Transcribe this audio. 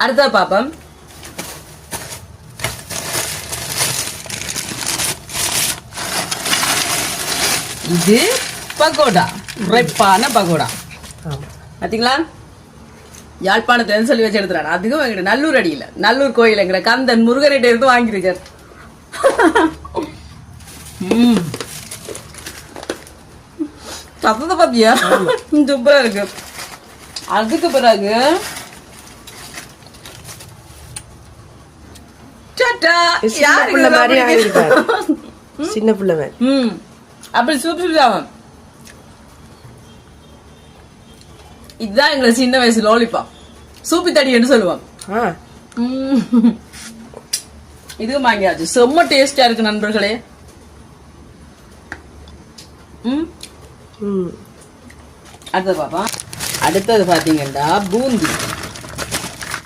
அடுத்த பாப்போம். இது பகோடா, உரைப்பான பகோடா. பாத்தீங்களா, யாழ்ப்பாணத்துல சொல்லி வச்சு எடுத்துறான். அதுக்கும் எங்கிட்ட நல்லூர் அடியில, நல்லூர் கோயில் எங்கிட்ட கந்தன் முருகனிட்ட இருந்து வாங்கிருக்கார். சத்தத்தை பாத்தியா, சூப்பரா இருக்கு. அதுக்கு பிறகு சின்ன பிள்ளை அப்படி சூப்பர். இதுதான் எங்களை சின்ன வயசு லோலிப்பா, சூப்பி தடின்னு சொல்லுவாங்க. இதுவும் வாங்கியாச்சு. செம்ம டேஸ்டா இருக்கு நண்பர்களே. அடுத்தது பாப்பா. அடுத்தது பாத்தீங்கன்னா பூந்தி.